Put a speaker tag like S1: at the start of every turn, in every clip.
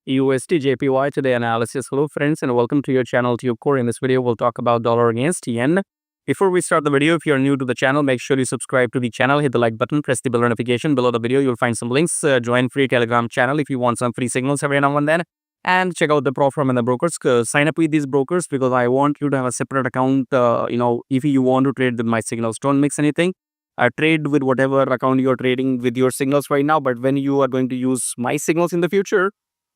S1: USDJPY today analysis. Hello friends and welcome to your channel TubeCore. In this video, we'll talk about dollar against yen. Before we start the video, if you're new to the channel, make sure you subscribe to the channel, hit the like button, press the bell notification. Below the video, you'll find some links. Join free Telegram channel if you want some free signals every now and then. And check out the prop firm and the brokers. Sign up with these brokers because I want you to have a separate account. If you want to trade with my signals, don't mix anything. Trade with whatever account you're trading with your signals right now. But when you are going to use my signals in the future,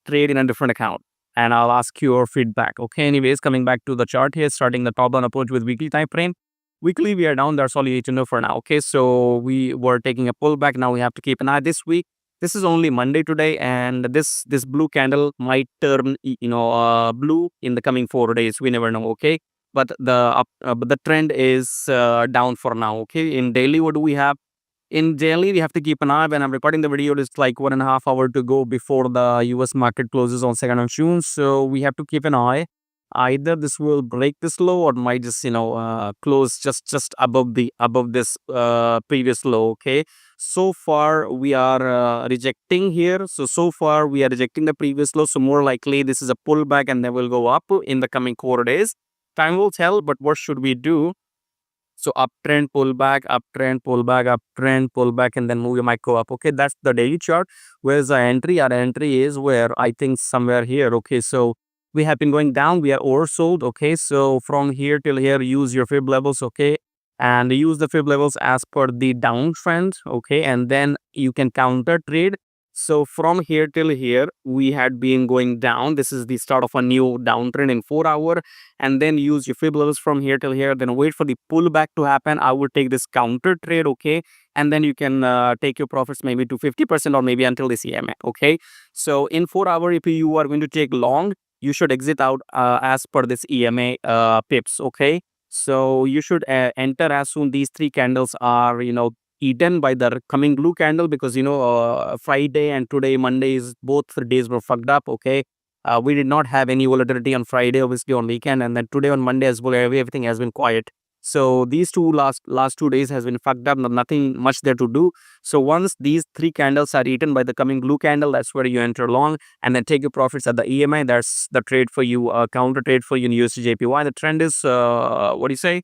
S1: trade in a different account and I'll ask your feedback. Okay, anyways, coming back to the chart here, starting the top down approach with weekly time frame. Weekly, we are down. That's all you need to know for now. Okay, so we were taking a pullback. Now we have to keep an eye this week. This is only Monday today, and this blue candle might turn blue in the coming 4 days. We never know. Okay, but the trend is down for now. Okay, in daily, what do we have? In daily, we have to keep an eye. When I'm recording the video, it's like 1.5 hours to go before the US market closes on 2nd of June. So we have to keep an eye. Either this will break this low or might just close just above this previous low. Okay, so far we are rejecting here. So far we are rejecting the previous low. So more likely this is a pullback and then will go up in the coming 4 days. Time will tell. But what should we do? So uptrend, pullback, uptrend, pullback, uptrend, pullback, and then move your micro up. Okay, that's the daily chart. Where's the entry? Our entry is where I think somewhere here. Okay, so we have been going down. We are oversold. Okay, so from here till here, use your fib levels. Okay, and use the fib levels as per the downtrend. Okay, and then you can counter trade. So from here till here, we had been going down. This is the start of a new downtrend in 4 hour. And then use your fib levels from here till here. Then wait for the pullback to happen. I would take this counter trade, okay? And then you can take your profits maybe to 50% or maybe until this EMA, okay? So in 4 hour, if you are going to take long, you should exit out as per this EMA pips, okay? So you should enter as soon these 3 candles are, eaten by the coming blue candle, because Friday and today Monday is both days were fucked up. Okay, we did not have any volatility on Friday, obviously on weekend, and then today on Monday as well, everything has been quiet. So these last 2 days has been fucked up. Nothing much there to do. So once these 3 candles are eaten by the coming blue candle, that's where you enter long and then take your profits at the EMI. That's the trade for you, counter trade for you in USDJPY. The trend is what do you say?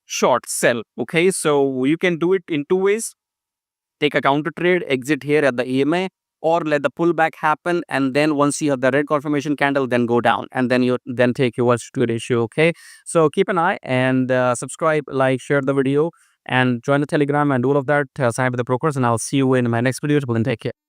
S1: Short sell. Okay, so you can do it in 2 ways. Take a counter trade, exit here at the EMA, or let the pullback happen, and then once you have the red confirmation candle, then go down and then take your 1:2 ratio. Okay, so keep an eye and subscribe, like, share the video, and join the Telegram and all of that. Sign up with the brokers, and I'll see you in my next video. Till then, take care.